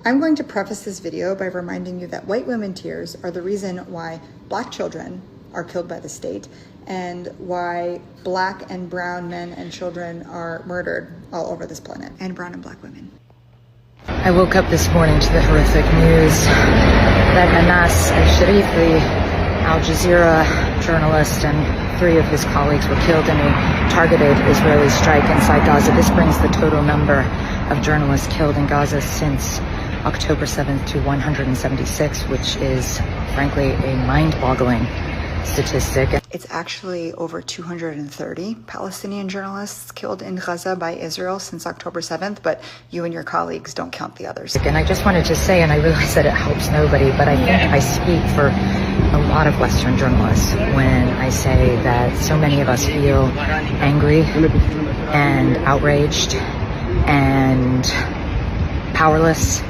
I'm going to preface this video by reminding you that white women tears are the reason why black children are killed by the state and why black and brown men and children are murdered all over this planet, and brown and black women. I woke up this morning to the horrific news that Anas al-Sharifi, Al Jazeera journalist, and 3 of his colleagues were killed in a targeted Israeli strike inside Gaza. This brings the total number of journalists killed in Gaza since October 7th to 176, which is frankly a mind-boggling statistic. It's actually over 230 Palestinian journalists killed in Gaza by Israel since October 7th, but you and your colleagues don't count the others. And I just wanted to say, and I realize that it helps nobody, but I think I speak for a lot of Western journalists when I say that so many of us feel angry and outraged and powerless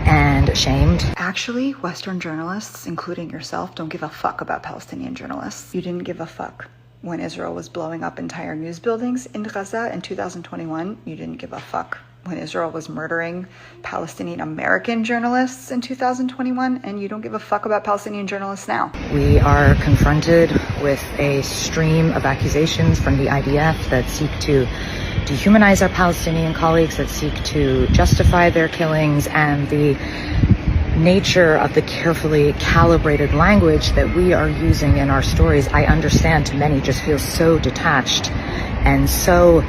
and ashamed. Actually, Western journalists, including yourself, don't give a fuck about Palestinian journalists. You didn't give a fuck when Israel was blowing up entire news buildings in Gaza in 2021. You didn't give a fuck when Israel was murdering Palestinian American journalists in 2021, and you don't give a fuck about Palestinian journalists now. We are confronted with a stream of accusations from the IDF that seek to dehumanize our Palestinian colleagues, that seek to justify their killings, and the nature of the carefully calibrated language that we are using in our stories, I understand to many just feels so detached and so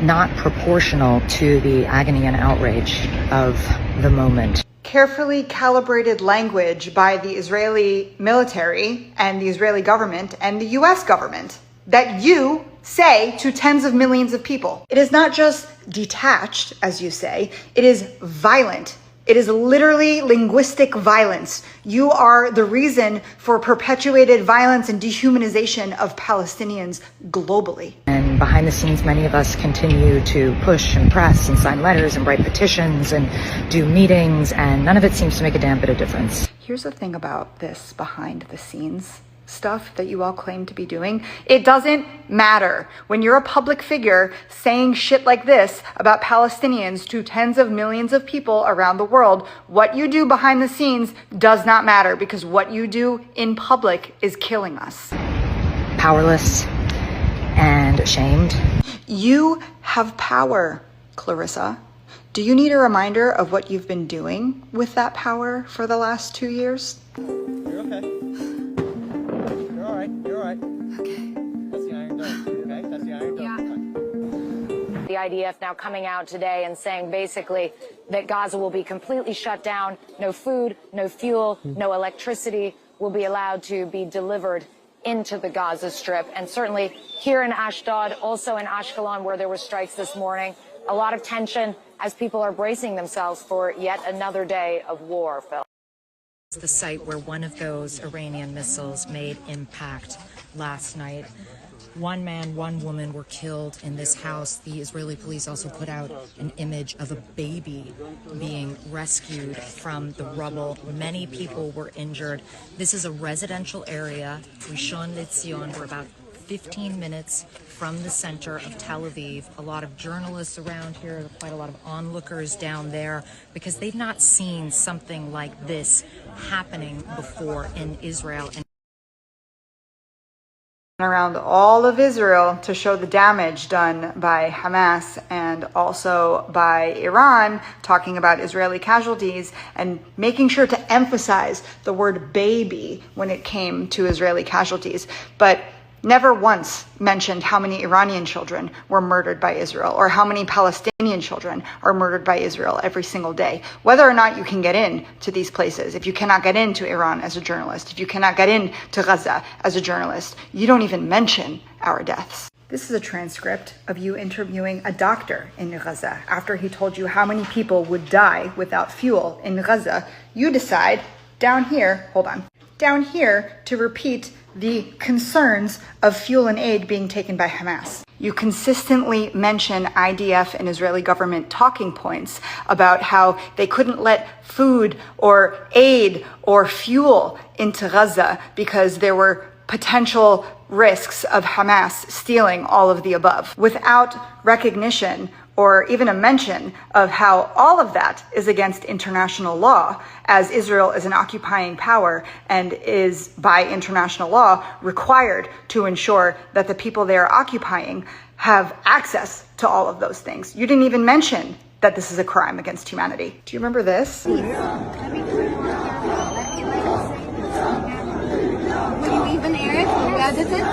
not proportional to the agony and outrage of the moment. Carefully calibrated language by the Israeli military and the Israeli government and the US government that you say to tens of millions of people. It is not just detached, as you say, it is violent. It is literally linguistic violence. You are the reason for perpetuated violence and dehumanization of Palestinians globally. And behind the scenes, many of us continue to push and press and sign letters and write petitions and do meetings, and none of it seems to make a damn bit of difference. Here's the thing about this behind the scenes stuff that you all claim to be doing. It doesn't matter. When you're a public figure saying shit like this about Palestinians to tens of millions of people around the world, what you do behind the scenes does not matter, because what you do in public is killing us. Powerless and ashamed. You have power, Clarissa. Do you need a reminder of what you've been doing with that power for the last 2 years? You're okay. You're all right. Okay. That's the Iron Dome, okay? That's the Iron Dome. The IDF now coming out today and saying basically that Gaza will be completely shut down. No food, no fuel, no electricity will be allowed to be delivered into the Gaza Strip. And certainly here in Ashdod, also in Ashkelon, where there were strikes this morning, a lot of tension as people are bracing themselves for yet another day of war, Phil. The site where one of those Iranian missiles made impact last night. 1 man, 1 woman were killed in this house. The Israeli police also put out an image of a baby being rescued from the rubble. Many people were injured. This is a residential area, Rishon LeZion. We're about 15 minutes from the center of Tel Aviv. A lot of journalists around here, quite a lot of onlookers down there, because they've not seen something like this happening before in Israel. And around all of Israel to show the damage done by Hamas and also by Iran, talking about Israeli casualties and making sure to emphasize the word baby when it came to Israeli casualties, but never once mentioned how many Iranian children were murdered by Israel or how many Palestinian children are murdered by Israel every single day. Whether or not you can get in to these places, if you cannot get into Iran as a journalist, if you cannot get into Gaza as a journalist, you don't even mention our deaths. This is a transcript of you interviewing a doctor in Gaza. After he told you how many people would die without fuel in Gaza, you decide down here to repeat the concerns of fuel and aid being taken by Hamas. You consistently mention IDF and Israeli government talking points about how they couldn't let food or aid or fuel into Gaza because there were potential risks of Hamas stealing all of the above, without recognition or even a mention of how all of that is against international law, as Israel is an occupying power and is, by international law, required to ensure that the people they are occupying have access to all of those things. You didn't even mention that this is a crime against humanity. Do you remember this? Will you even air it? You edit it?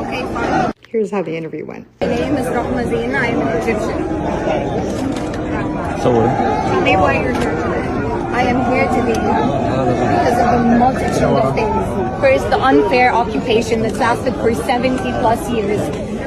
Okay, fine. Here's how the interview went. My name is Rahma Zaina. I'm an Egyptian. So Tell me why you're here today. I am here today because of a multitude of things. First, the unfair occupation that's lasted for 70 plus years,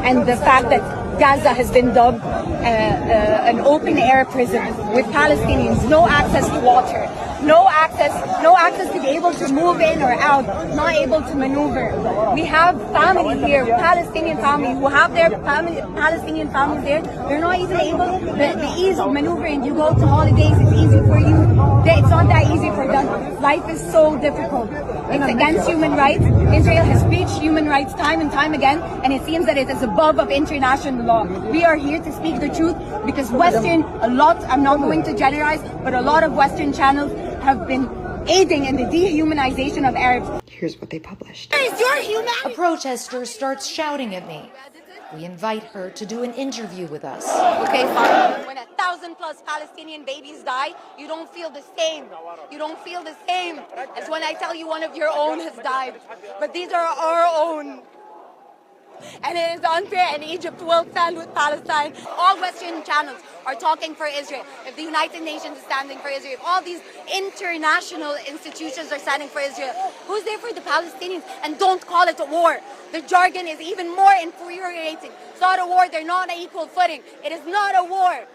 and the fact that Gaza has been dubbed an open-air prison with Palestinians, no access to water, no access to be able to move in or out, not able to maneuver. We have family here, Palestinian family, who have their Palestinian families there. They're not even able, the ease of maneuvering. You go to holidays, it's easy for you. It's not that easy for them. Life is so difficult. It's against human rights. Israel has breached human rights time and time again, and it seems that it is above of international law. We are here to speak the truth because I'm not going to generalize, but a lot of Western channels have been aiding in the dehumanization of Arabs. Here's what they published. A protester starts shouting at me. We invite her to do an interview with us. Okay, fine. When 1,000 plus Palestinian babies die, you don't feel the same. You don't feel the same as when I tell you one of your own has died. But these are our own. And it is unfair, and Egypt will stand with Palestine. All Western channels are talking for Israel. If the United Nations is standing for Israel, if all these international institutions are standing for Israel, who's there for the Palestinians? And don't call it a war. The jargon is even more infuriating. It's not a war. They're not on equal footing. It is not a war.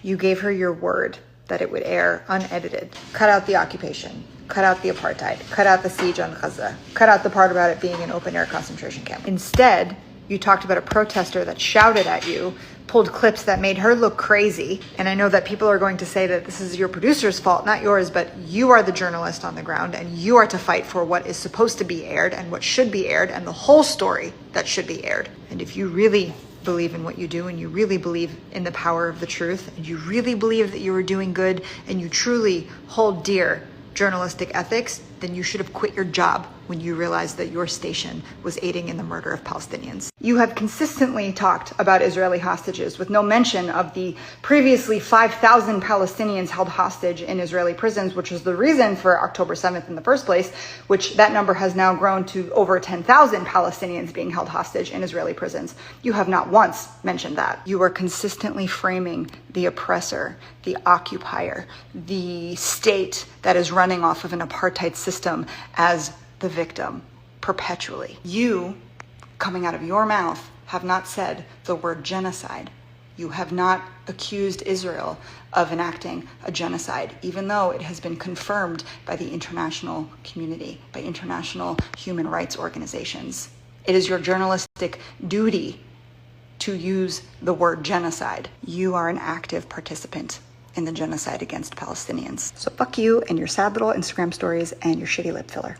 You gave her your word that it would air unedited. Cut out the occupation. Cut out the apartheid, cut out the siege on Gaza, cut out the part about it being an open-air concentration camp. Instead, you talked about a protester that shouted at you, pulled clips that made her look crazy. And I know that people are going to say that this is your producer's fault, not yours, but you are the journalist on the ground and you are to fight for what is supposed to be aired and what should be aired and the whole story that should be aired. And if you really believe in what you do and you really believe in the power of the truth and you really believe that you are doing good and you truly hold dear journalistic ethics, then you should have quit your job when you realized that your station was aiding in the murder of Palestinians. You have consistently talked about Israeli hostages with no mention of the previously 5,000 Palestinians held hostage in Israeli prisons, which was the reason for October 7th in the first place, which that number has now grown to over 10,000 Palestinians being held hostage in Israeli prisons. You have not once mentioned that. You are consistently framing the oppressor, the occupier, the state that is running off of an apartheid system as the victim perpetually. You, coming out of your mouth, have not said the word genocide. You have not accused Israel of enacting a genocide, even though it has been confirmed by the international community, by international human rights organizations. It is your journalistic duty to use the word genocide. You are an active participant in the genocide against Palestinians. So fuck you and your sad little Instagram stories and your shitty lip filler.